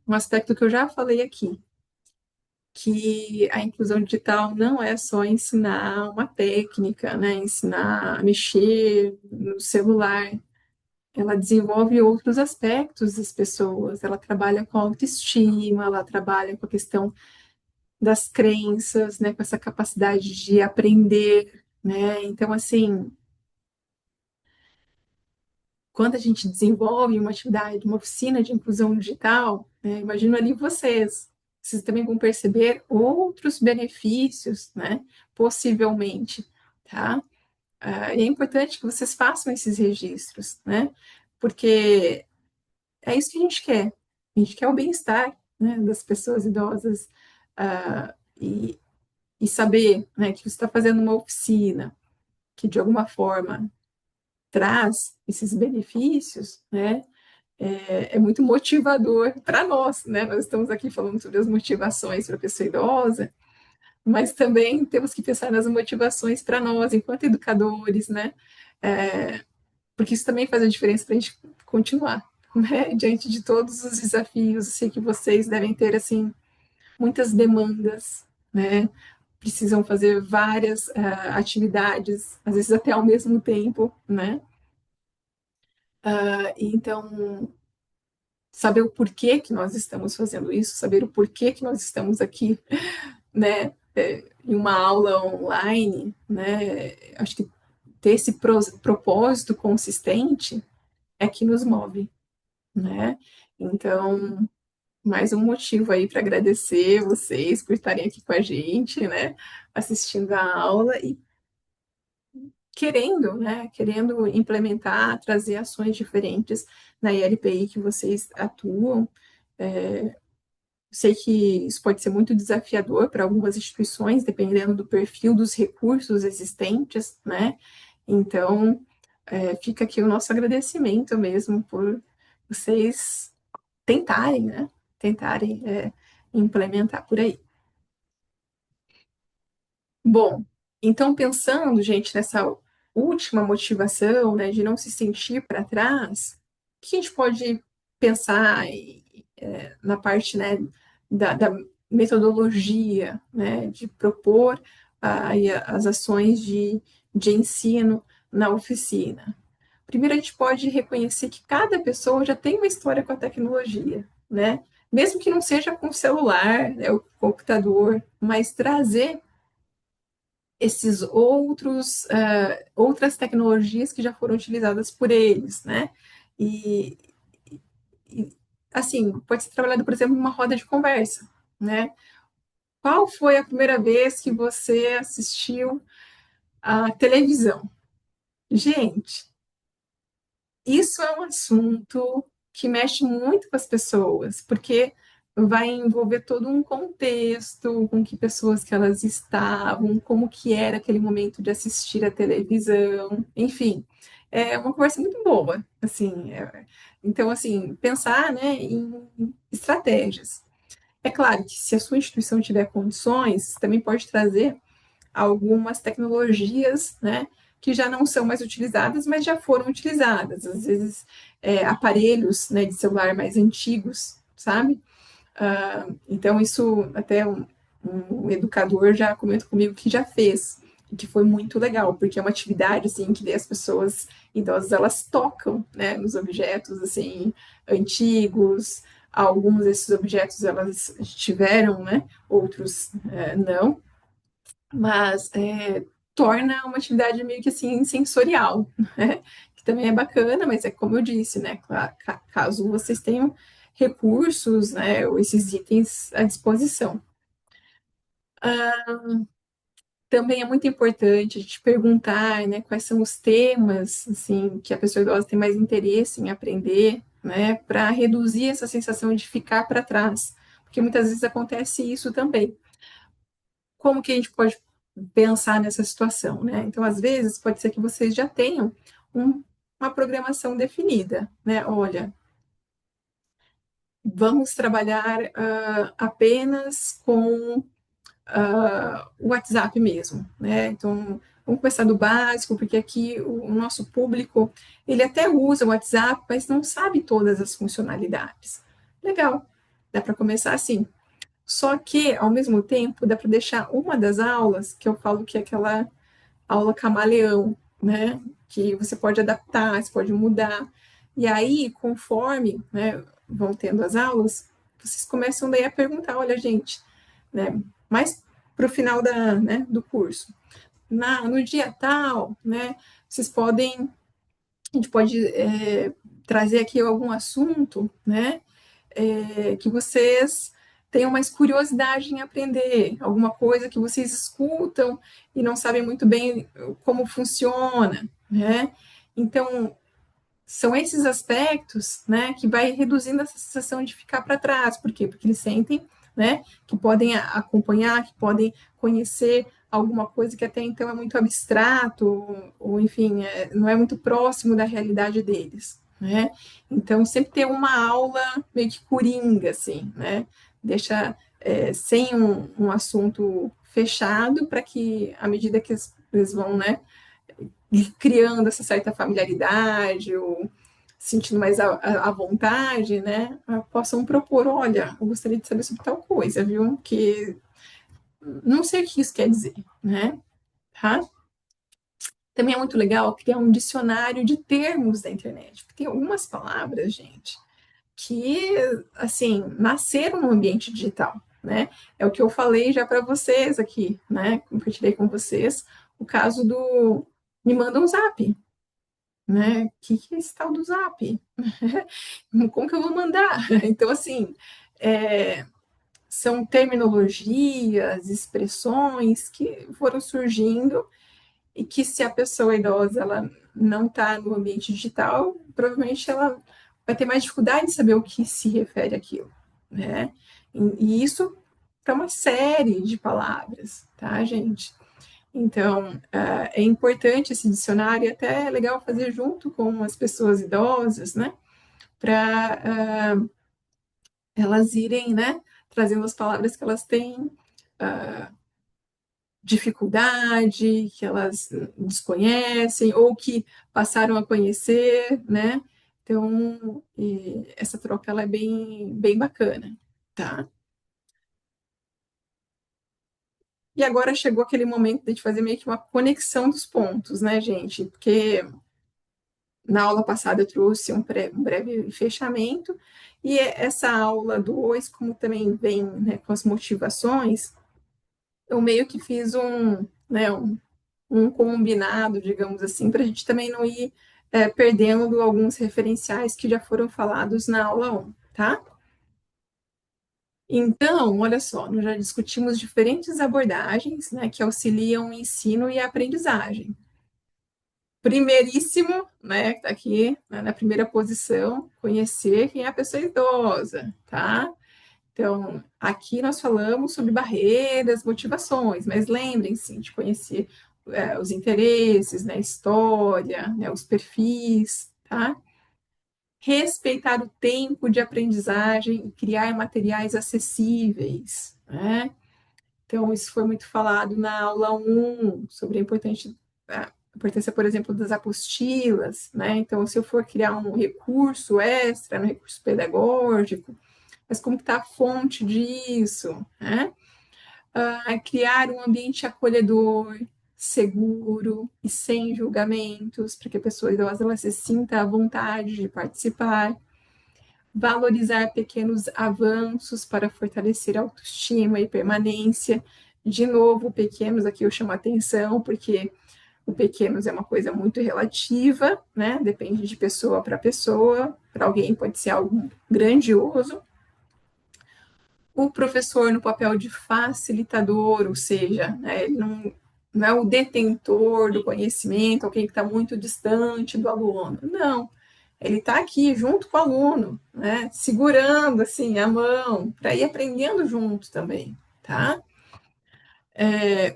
um aspecto que eu já falei aqui, que a inclusão digital não é só ensinar uma técnica, né, ensinar a mexer no celular. Ela desenvolve outros aspectos das pessoas, ela trabalha com autoestima, ela trabalha com a questão das crenças, né, com essa capacidade de aprender, né? Então, assim, quando a gente desenvolve uma atividade, uma oficina de inclusão digital, né, imagino ali vocês também vão perceber outros benefícios, né, possivelmente, tá? É importante que vocês façam esses registros, né? Porque é isso que a gente quer. A gente quer o bem-estar, né, das pessoas idosas, e saber, né, que você está fazendo uma oficina que de alguma forma traz esses benefícios, né, é muito motivador para nós, né? Nós estamos aqui falando sobre as motivações para a pessoa idosa, mas também temos que pensar nas motivações para nós, enquanto educadores, né? Porque isso também faz a diferença para a gente continuar, né? Diante de todos os desafios, eu sei que vocês devem ter, assim, muitas demandas, né? Precisam fazer várias atividades, às vezes até ao mesmo tempo, né? Então, saber o porquê que nós estamos fazendo isso, saber o porquê que nós estamos aqui, né? Em uma aula online, né? Acho que ter esse propósito consistente é que nos move, né? Então, mais um motivo aí para agradecer vocês por estarem aqui com a gente, né? Assistindo a aula e querendo, né? Querendo implementar, trazer ações diferentes na ILPI que vocês atuam. Sei que isso pode ser muito desafiador para algumas instituições, dependendo do perfil dos recursos existentes, né? Então, fica aqui o nosso agradecimento mesmo por vocês tentarem, né? Tentarem implementar por aí. Bom, então pensando, gente, nessa última motivação, né, de não se sentir para trás, o que a gente pode pensar na parte, né, da metodologia, né, de propor as ações de ensino na oficina? Primeiro, a gente pode reconhecer que cada pessoa já tem uma história com a tecnologia, né? Mesmo que não seja com o celular, né, o computador, mas trazer esses outras tecnologias que já foram utilizadas por eles, né? E, e, assim, pode ser trabalhado, por exemplo, numa roda de conversa, né? Qual foi a primeira vez que você assistiu à televisão? Gente, isso é um assunto que mexe muito com as pessoas, porque vai envolver todo um contexto, com que pessoas que elas estavam, como que era aquele momento de assistir a televisão, enfim, é uma conversa muito boa, assim, então, assim, pensar, né, em estratégias. É claro que se a sua instituição tiver condições, também pode trazer algumas tecnologias, né, que já não são mais utilizadas, mas já foram utilizadas. Às vezes, aparelhos, né, de celular mais antigos, sabe? Então, isso até um educador já comentou comigo que já fez, e que foi muito legal, porque é uma atividade, assim, que as pessoas idosas, elas tocam, né, nos objetos, assim, antigos. Alguns desses objetos elas tiveram, né, outros não, mas torna uma atividade meio que assim sensorial, né? Que também é bacana, mas é como eu disse, né? Caso vocês tenham recursos, né, ou esses itens à disposição. Também é muito importante a gente perguntar, né, quais são os temas, assim, que a pessoa idosa tem mais interesse em aprender, né, para reduzir essa sensação de ficar para trás, porque muitas vezes acontece isso também. Como que a gente pode pensar nessa situação, né? Então, às vezes, pode ser que vocês já tenham uma programação definida, né? Olha, vamos trabalhar apenas com o WhatsApp mesmo, né? Então, vamos começar do básico, porque aqui o nosso público, ele até usa o WhatsApp, mas não sabe todas as funcionalidades. Legal, dá para começar assim. Só que, ao mesmo tempo, dá para deixar uma das aulas, que eu falo que é aquela aula camaleão, né? Que você pode adaptar, você pode mudar. E aí, conforme, né, vão tendo as aulas, vocês começam daí a perguntar, olha, gente, né, mais para o final né, do curso. No dia tal, né, vocês podem, a gente pode trazer aqui algum assunto, né, que vocês tenham mais curiosidade em aprender, alguma coisa que vocês escutam e não sabem muito bem como funciona, né? Então, são esses aspectos, né, que vai reduzindo essa sensação de ficar para trás. Por quê? Porque eles sentem, né, que podem acompanhar, que podem conhecer alguma coisa que até então é muito abstrato, ou enfim, não é muito próximo da realidade deles, né? Então, sempre ter uma aula meio que coringa, assim, né? Deixa sem um assunto fechado para que, à medida que eles vão, né, criando essa certa familiaridade, ou sentindo mais à vontade, né, possam propor, olha, eu gostaria de saber sobre tal coisa, viu? Que não sei o que isso quer dizer, né? Tá? Também é muito legal criar um dicionário de termos da internet, porque tem algumas palavras, gente, que, assim, nasceram no ambiente digital, né? É o que eu falei já para vocês aqui, né? Compartilhei com vocês o caso do me manda um zap, né? Que é esse tal do Zap? Como que eu vou mandar? Então, assim, é, são terminologias, expressões que foram surgindo e que se a pessoa idosa ela não está no ambiente digital, provavelmente ela vai ter mais dificuldade de saber o que se refere àquilo, né? E isso para uma série de palavras, tá, gente? Então, é importante esse dicionário, e até é legal fazer junto com as pessoas idosas, né? Para elas irem, né? Trazendo as palavras que elas têm dificuldade, que elas desconhecem, ou que passaram a conhecer, né? Então, essa troca ela é bem bacana, tá? E agora chegou aquele momento de a gente fazer meio que uma conexão dos pontos, né, gente? Porque na aula passada eu trouxe um breve fechamento, e essa aula do hoje, como também vem, né, com as motivações, eu meio que fiz né, um combinado, digamos assim, para a gente também não ir perdendo alguns referenciais que já foram falados na aula 1, tá? Então, olha só, nós já discutimos diferentes abordagens, né, que auxiliam o ensino e a aprendizagem. Primeiríssimo, né, tá aqui, né, na primeira posição, conhecer quem é a pessoa idosa, tá? Então, aqui nós falamos sobre barreiras, motivações, mas lembrem-se de conhecer os interesses, né, história, né, os perfis, tá? Respeitar o tempo de aprendizagem e criar materiais acessíveis, né? Então, isso foi muito falado na aula 1, sobre a importância, por exemplo, das apostilas, né? Então, se eu for criar um recurso extra, um recurso pedagógico, mas como está a fonte disso, né? Criar um ambiente acolhedor, seguro e sem julgamentos, para que a pessoa idosa ela se sinta à vontade de participar. Valorizar pequenos avanços para fortalecer a autoestima e permanência. De novo, pequenos aqui eu chamo a atenção, porque o pequenos é uma coisa muito relativa, né? Depende de pessoa para pessoa. Para alguém pode ser algo grandioso. O professor no papel de facilitador, ou seja, né, ele não é o detentor do conhecimento, alguém que está muito distante do aluno. Não, ele está aqui junto com o aluno, né, segurando assim a mão para ir aprendendo junto também, tá?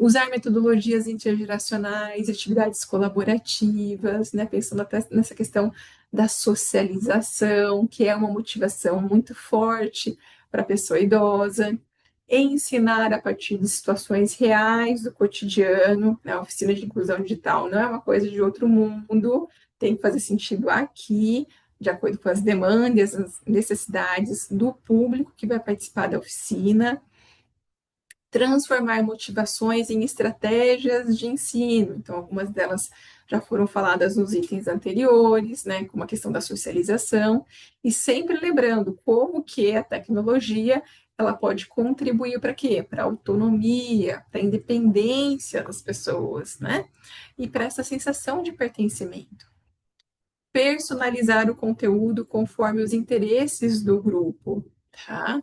Usar metodologias intergeracionais, atividades colaborativas, né, pensando até nessa questão da socialização, que é uma motivação muito forte para a pessoa idosa, ensinar a partir de situações reais do cotidiano, né, a oficina de inclusão digital não é uma coisa de outro mundo, tem que fazer sentido aqui, de acordo com as demandas, as necessidades do público que vai participar da oficina, transformar motivações em estratégias de ensino. Então, algumas delas já foram faladas nos itens anteriores, né, como a questão da socialização, e sempre lembrando como que a tecnologia ela pode contribuir para quê? Para a autonomia, para a independência das pessoas, né? E para essa sensação de pertencimento. Personalizar o conteúdo conforme os interesses do grupo, tá?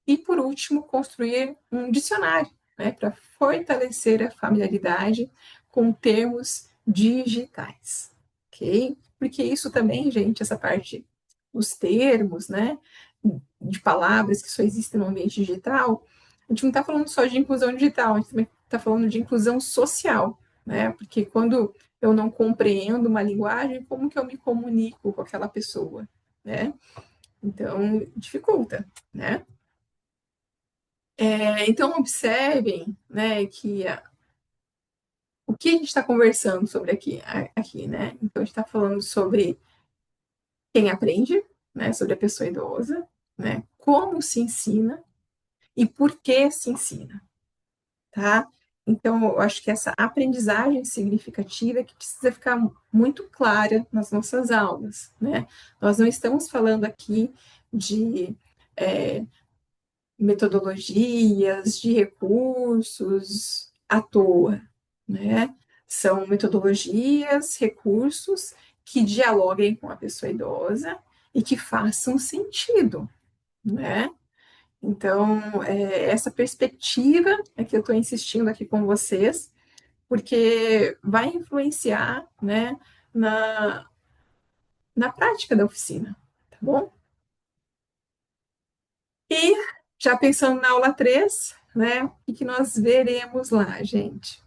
E, por último, construir um dicionário, né, para fortalecer a familiaridade com termos digitais, ok? Porque isso também, gente, essa parte dos termos, né, de palavras que só existem no ambiente digital, a gente não está falando só de inclusão digital, a gente também está falando de inclusão social, né? Porque quando eu não compreendo uma linguagem, como que eu me comunico com aquela pessoa, né? Então, dificulta, né? Então, observem, né, que o que a gente está conversando sobre aqui, né? Então, a gente está falando sobre quem aprende, né, sobre a pessoa idosa, né, como se ensina e por que se ensina, tá? Então, eu acho que essa aprendizagem significativa é que precisa ficar muito clara nas nossas aulas, né? Nós não estamos falando aqui de metodologias, de recursos à toa, né? São metodologias, recursos que dialoguem com a pessoa idosa e que façam sentido, né? Então, essa perspectiva é que eu estou insistindo aqui com vocês, porque vai influenciar, né, na prática da oficina, tá bom? E já pensando na aula 3, né, o que nós veremos lá, gente?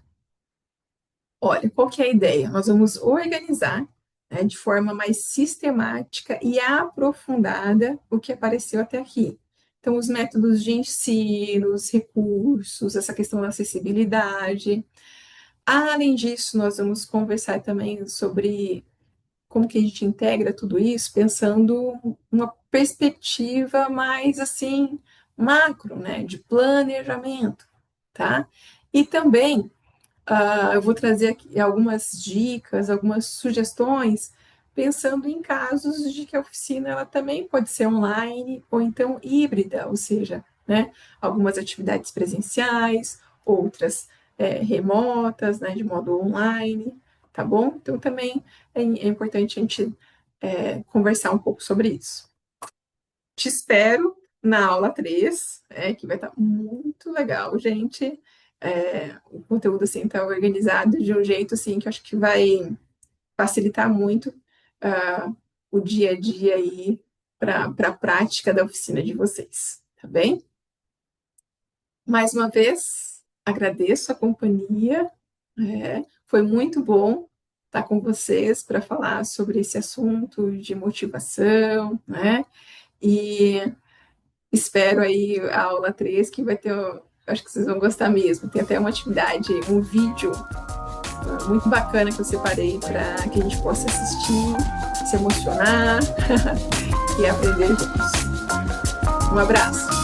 Olha, qual que é a ideia? Nós vamos organizar, né, de forma mais sistemática e aprofundada o que apareceu até aqui. Então, os métodos de ensino, os recursos, essa questão da acessibilidade. Além disso, nós vamos conversar também sobre como que a gente integra tudo isso, pensando uma perspectiva mais assim macro, né, de planejamento, tá? E também eu vou trazer aqui algumas dicas, algumas sugestões, pensando em casos de que a oficina ela também pode ser online ou então híbrida, ou seja, né, algumas atividades presenciais, outras remotas, né, de modo online, tá bom? Então também é importante a gente conversar um pouco sobre isso. Te espero na aula 3, que vai estar muito legal, gente. O conteúdo assim está organizado de um jeito assim que eu acho que vai facilitar muito o dia a dia aí para a prática da oficina de vocês, tá bem? Mais uma vez, agradeço a companhia. Foi muito bom estar com vocês para falar sobre esse assunto de motivação, né? E espero aí a aula 3 que vai ter, acho que vocês vão gostar mesmo. Tem até uma atividade, um vídeo muito bacana que eu separei para que a gente possa assistir, se emocionar e aprender juntos. Um abraço!